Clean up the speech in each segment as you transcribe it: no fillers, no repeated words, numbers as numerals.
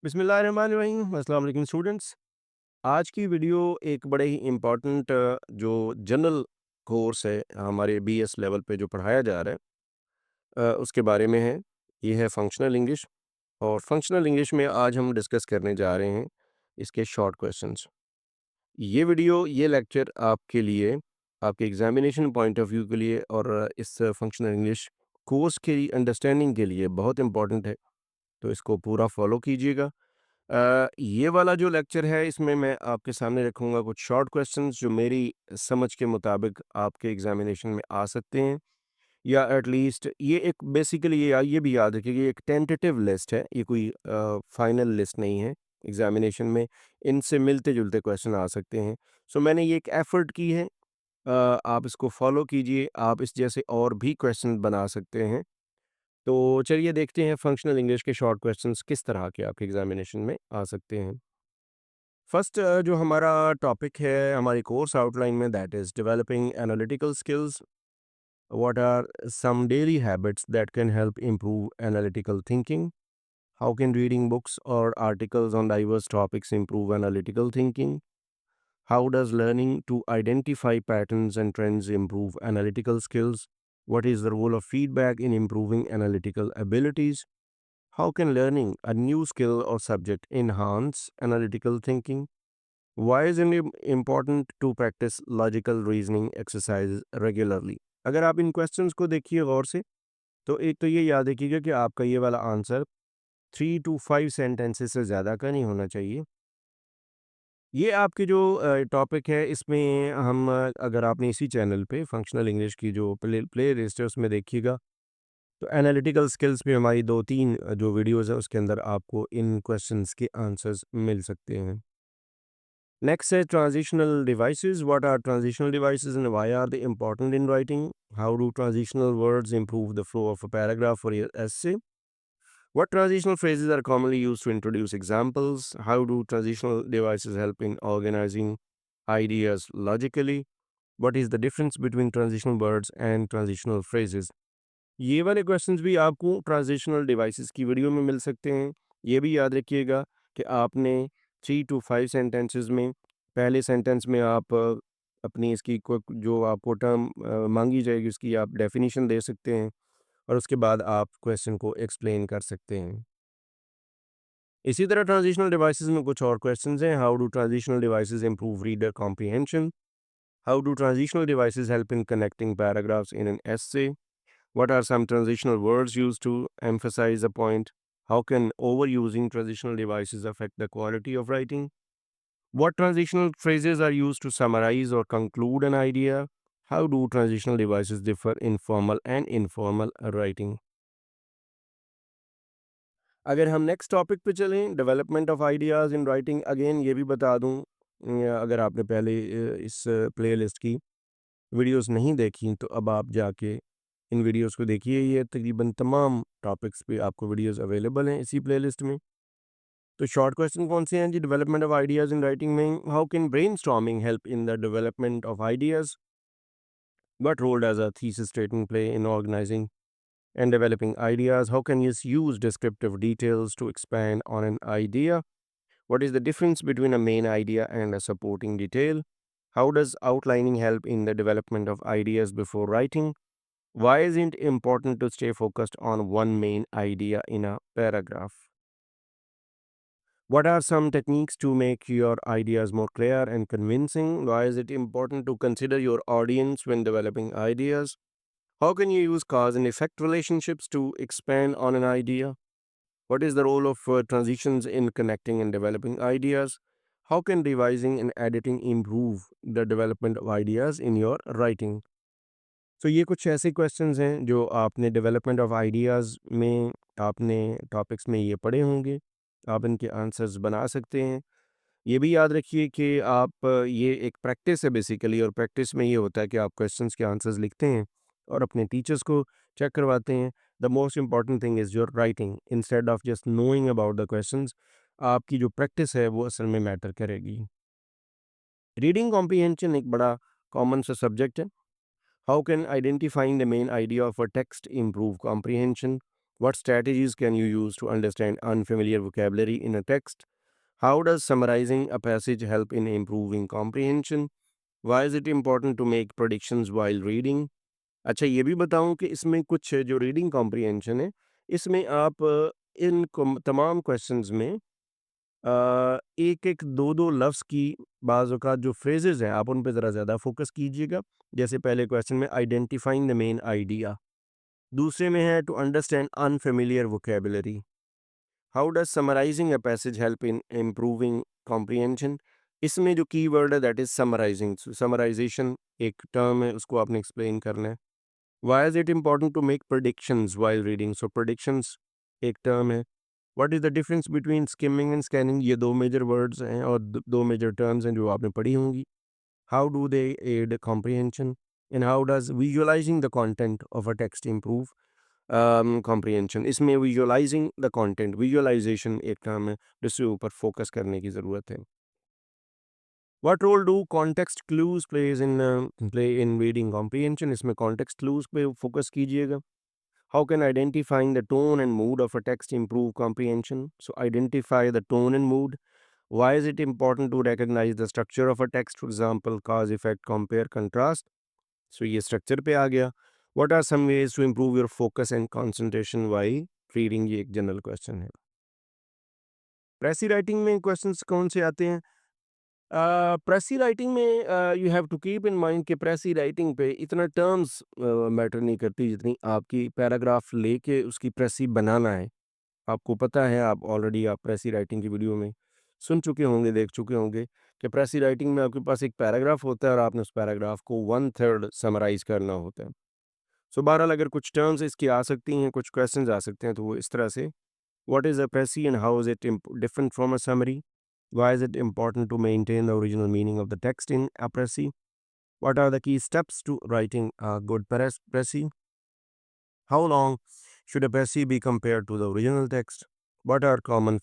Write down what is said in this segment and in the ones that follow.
बिस्मिल्लाहिर्रहमानिर्रहीम। अस्सलाम वालेकुम स्टूडेंट्स। आज की वीडियो एक बड़े ही इम्पोर्टेंट जो जनरल कोर्स है हमारे बीएस लेवल पे जो पढ़ाया जा रहा है उसके बारे में है। ये है फंक्शनल इंग्लिश और फंक्शनल इंग्लिश में आज हम डिस्कस करने जा रहे हैं इसके शॉर्ट क्वेश्चंस। ये वीडियो ये लेक्चर आपके लिए आपके एग्जामिनेशन पॉइंट ऑफ व्यू के लिए और इस फंक्शनल इंग्लिश कोर्स की अंडरस्टैंडिंग के लिए बहुत इम्पोर्टेंट है, तो इसको पूरा फॉलो कीजिएगा। ये वाला जो लेक्चर है इसमें मैं आपके सामने रखूँगा कुछ शॉर्ट क्वेश्चंस जो मेरी समझ के मुताबिक आपके एग्जामिनेशन में आ सकते हैं, या एटलीस्ट ये एक बेसिकली ये भी याद रखिए कि ये एक टेंटेटिव लिस्ट है, ये कोई फाइनल लिस्ट नहीं है। एग्जामिनेशन में इनसे मिलते-जुलते क्वेश्चन आ सकते हैं। सो मैंने ये एक एफर्ट की है, आप इसको फॉलो कीजिए, आप इस जैसे और भी क्वेश्चन बना सकते हैं। तो चलिए देखते हैं फंक्शनल इंग्लिश के शॉर्ट क्वेश्चंस किस तरह के आपके एग्जामिनेशन में आ सकते हैं। फर्स्ट जो हमारा टॉपिक है हमारी कोर्स आउटलाइन में, that is developing analytical skills. What are some daily habits that can help improve analytical thinking? How can reading books और articles on diverse topics improve analytical thinking? How does learning to identify patterns and trends improve analytical skills? What is the role of feedback in improving analytical abilities? How can learning a new skill or subject enhance analytical thinking? Why is it important to practice logical reasoning exercises regularly? अगर आप इन questions को देखिए गौर से, तो एक तो ये याद रखिएगा कि आपका ये वाला आंसर 3 to 5 सेंटेंसेस से ज़्यादा का नहीं होना चाहिए। ये आपके जो टॉपिक है इसमें हम अगर आपने इसी चैनल पे फंक्शनल इंग्लिश की जो प्ले लिस्ट है उसमें देखिएगा, तो एनालिटिकल स्किल्स पे हमारी 2-3 जो वीडियोज़ हैं उसके अंदर आपको इन क्वेश्चंस के आंसर्स मिल सकते हैं। नेक्स्ट है transitional devices. What are transitional devices and why are they important in writing? How do transitional words improve the flow of a paragraph और essay? What transitional phrases are commonly used to introduce examples? How do transitional devices help in organizing ideas logically? What is the difference between transitional words and transitional phrases? ये वाले questions भी आपको transitional devices की video में मिल सकते हैं। ये भी याद रखिएगा कि आपने 3 to 5 सेंटेंसेस में पहले सेंटेंस में आप अपनी इसकी जो आपको टर्म मांगी जाएगी उसकी आप डेफिनेशन दे सकते हैं और उसके बाद आप क्वेश्चन को एक्सप्लेन कर सकते हैं। इसी तरह ट्रांजिशनल डिवाइसेस में कुछ और क्वेश्चंस हैं। How do transitional devices improve reader comprehension? How do transitional devices help in connecting paragraphs in an essay? What are some transitional words used to emphasise a point? How can overusing transitional devices affect the quality of writing? What transitional phrases are used to summarize or conclude an idea? How do transitional devices differ in formal and informal writing? अगर हम next topic पे चलें, development of ideas in writing, again ये भी बता दूं, अगर आपने पहले इस प्लेलिस्ट की वीडियोस नहीं देखी तो अब आप जाके इन वीडियोस को देखिए। ये तकरीबन तमाम टॉपिक्स पे आपको वीडियोस अवेलेबल हैं इसी प्लेलिस्ट में। तो शॉर्ट क्वेश्चन कौन से हैं ji development of ideas in writing में? How can brainstorming help in the development of ideas? What role does a thesis statement play in organising and developing ideas? How can you use descriptive details to expand on an idea? What is the difference between a main idea and a supporting detail? How does outlining help in the development of ideas before writing? Why is it important to stay focused on one main idea in a paragraph? What are some techniques to make your ideas more clear and convincing? Why is it important to consider your audience when developing ideas? How can you use cause and effect relationships to expand on an idea? What is the role of transitions in connecting and developing ideas? How can revising and editing improve the development of ideas in your writing? So ये कुछ ऐसे questions हैं जो आपने development of ideas में आपने topics में ये पढ़े होंगे। आप इनके आंसर्स बना सकते हैं। ये भी याद रखिए कि आप ये एक प्रैक्टिस है बेसिकली, और प्रैक्टिस में ये होता है कि आप क्वेश्चंस के आंसर्स लिखते हैं और अपने टीचर्स को चेक करवाते हैं। The most important thing is your writing instead of just knowing about the questions. आपकी जो प्रैक्टिस है वो असल में मैटर करेगी। रीडिंग कॉम्प्रिहेंशन एक बड़ा कॉमन सा सब्जेक्ट है। How can identifying the main idea of a text improve comprehension? What strategies can you use to understand unfamiliar vocabulary in a text? How does summarizing a passage help in improving comprehension? Why is it important to make predictions while reading? अच्छा, ये भी बताऊँ कि इसमें कुछ जो reading comprehension है, इसमें आप इन तमाम क्वेश्चंस में एक-एक, दो-दो लफ्ज़ की बाज़ औक़ात जो फ्रेजेज़ हैं, आप उन पे ज़रा ज़्यादा फ़ोकस कीजिएगा। जैसे पहले क्वेश्चन में आइडेंटिफाइंग द मेन आइडिया, दूसरे में है to understand unfamiliar vocabulary, how does summarising a passage help in improving comprehension? इसमें जो कीवर्ड है दैट इज़ समराइजिंग, समराइज़ेशन एक टर्म है, उसको आपने एक्सप्लेन करना है। Why is it important to make predictions while reading? So predictions एक टर्म है। What is the difference between skimming and scanning? ये 2 मेजर वर्ड्स हैं और द 2 मेजर टर्म्स हैं जो आपने पढ़ी होंगी। How do they aid comprehension? And how does visualising the content of a text improve comprehension? इसमें विजुअलाइजिंग द कंटेंट, विजुअलाइजेशन एक टर्म है जिसके ऊपर फोकस करने की ज़रूरत है। What role do context clues play in reading comprehension? इसमें कॉन्टेक्स्ट क्लूज़ पे फोकस कीजिएगा। How can identifying the tone and mood of a text improve comprehension? So, identify the tone and mood. Why is it important to recognize the structure of a text? For example, cause, effect, compare, contrast. So, ये structure पे आ गया. What are some ways to improve your focus and concentration while reading? ये एक general question है. प्रेसी writing में questions कौन से आते हैं? प्रेसी राइटिंग में you have to keep in mind कि प्रेसी राइटिंग पे इतना टर्म्स मैटर नहीं करती जितनी आपकी पैराग्राफ लेके उसकी प्रेसी बनाना है। आपको पता है, आप ऑलरेडी आप प्रेसी राइटिंग की वीडियो में सुन चुके होंगे, देख चुके होंगे कि प्रेसी राइटिंग में आपके पास एक पैराग्राफ होता है और आपने उस पैराग्राफ को 1/3 समराइज़ करना होता है। सो बहरहाल अगर कुछ टर्म्स इसकी आ सकती हैं, कुछ क्वेश्चंस आ सकते हैं तो वो इस तरह से, what is a precis and how is it different from a summary? Why is it important to maintain the original meaning of the text in a précis? What are the key steps to writing a good précis? How long should a précis be compared to the original text? What are common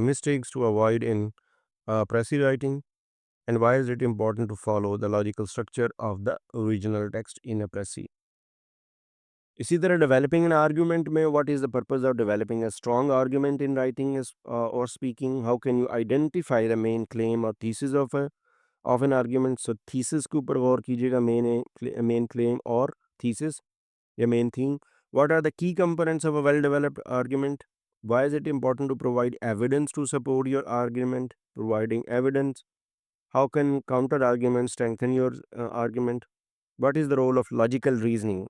mistakes to avoid in précis writing? And why is it important to follow the logical structure of the original text in a précis? इसी तरह developing an argument में what is the purpose of developing a strong argument in writing और speaking? How can you identify the main claim और thesis of an argument? So thesis के ऊपर गौर कीजिएगा, main claim और थीसिस या main theme. What are the key components of a well developed argument? Why is it important to provide evidence to support your argument? Providing evidence, how can counter argument strengthen your argument? What is the role of logical reasoning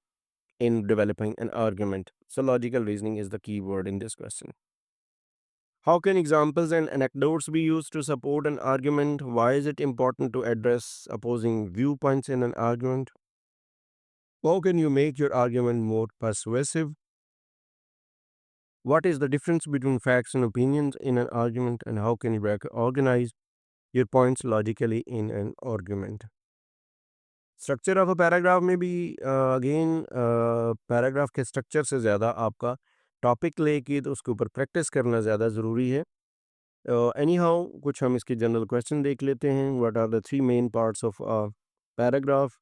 in developing an argument? So, logical reasoning is the key word in this question. How can examples and anecdotes be used to support an argument? Why is it important to address opposing viewpoints in an argument? How can you make your argument more persuasive? What is the difference between facts and opinions in an argument, and how can you organize your points logically in an argument? Structure of a paragraph में भी again paragraph के structure से ज़्यादा आपका topic लेके तो उसके ऊपर प्रैक्टिस करना ज़्यादा ज़रूरी है। एनी हाउ कुछ हम इसके जनरल क्वेश्चन देख लेते हैं। What are the three main parts of a paragraph?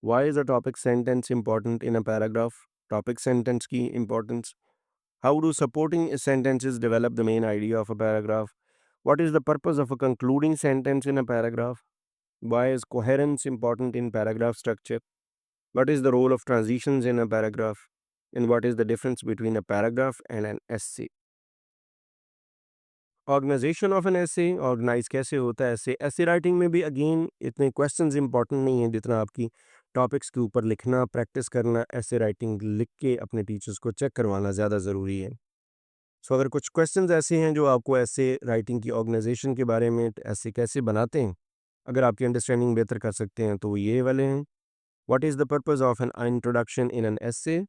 Why is a topic sentence important in a paragraph? Topic sentence की importance. How do supporting sentences develop the main idea of a paragraph? What is the purpose of a concluding sentence in a paragraph? Why is coherence important in paragraph structure? What is the role of transitions in a paragraph? And what is the difference between a paragraph and an essay? Organisation of an essay, organise कैसे होता है ऐसे? ऐसे writing में भी again इतने questions important नहीं हैं जितना आपकी टॉपिक्स के ऊपर लिखना, प्रैक्टिस करना, ऐसे राइटिंग लिख के अपने टीचर्स को चेक करवाना ज़्यादा ज़रूरी है। सो अगर कुछ क्वेश्चंस ऐसे हैं जो आपको ऐसे राइटिंग की ऑर्गेनाइजेशन के बारे में, ऐसे कैसे बनाते हैं, अगर आपकी अंडरस्टैंडिंग बेहतर कर सकते हैं तो वो ये वाले हैं। What is the purpose of an introduction in an essay?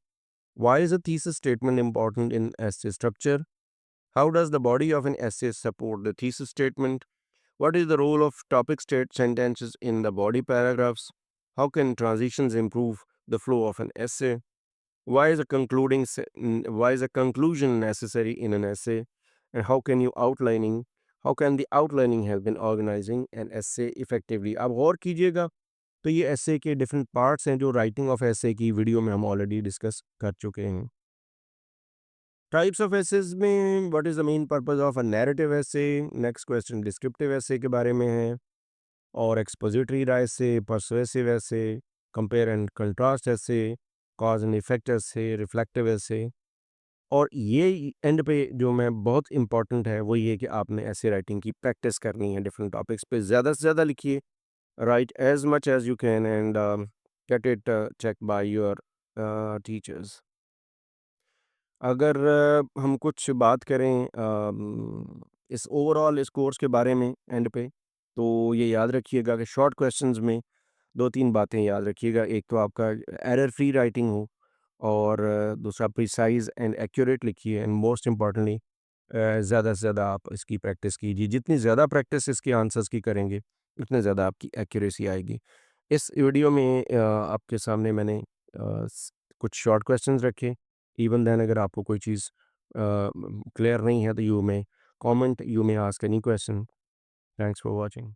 Why is a thesis statement important in essay structure? How does the body of an essay support the thesis statement? What is the role of topic state sentences in the body paragraphs? How can transitions improve the flow of an essay? Why is a conclusion necessary in an essay? And how can the outlining help in organizing an essay effectively? आप गौर कीजिएगा तो ये essay के different parts हैं जो writing of essay की video में हम already डिस्कस कर चुके हैं। टाइप्स ऑफ एसेज में what is the main purpose of a narrative essay, next question descriptive essay के बारे में है, और expository essay, persuasive essay, compare and contrast essay, cause and effect essay, reflective essay. और ये एंड पे जो मैं बहुत इम्पोर्टेंट है वो ये कि आपने ऐसे राइटिंग की प्रैक्टिस करनी है, डिफरेंट टॉपिक्स पे ज़्यादा से ज़्यादा लिखिए, write as much as you can and get it check by your teachers. अगर हम कुछ बात करें इस ओवरऑल इस कोर्स के बारे में एंड पे, तो ये याद रखिएगा कि शॉर्ट क्वेश्चंस में 2-3 बातें याद रखिएगा। एक तो आपका एरर फ्री राइटिंग हो, और दूसरा प्रिसाइज़ एंड एक्यूरेट लिखिए, एंड मोस्ट इम्पोर्टेंटली ज़्यादा से ज़्यादा आप इसकी प्रैक्टिस कीजिए। जितनी ज़्यादा प्रैक्टिस इसके आंसर्स की करेंगे, उतने ज़्यादा आपकी एक्यूरेसी आएगी। इस वीडियो में आपके सामने मैंने कुछ शॉर्ट क्वेश्चंस रखे। इवन देन अगर आपको कोई चीज़ क्लियर नहीं है, तो you may comment, you may ask any question. Thanks for watching.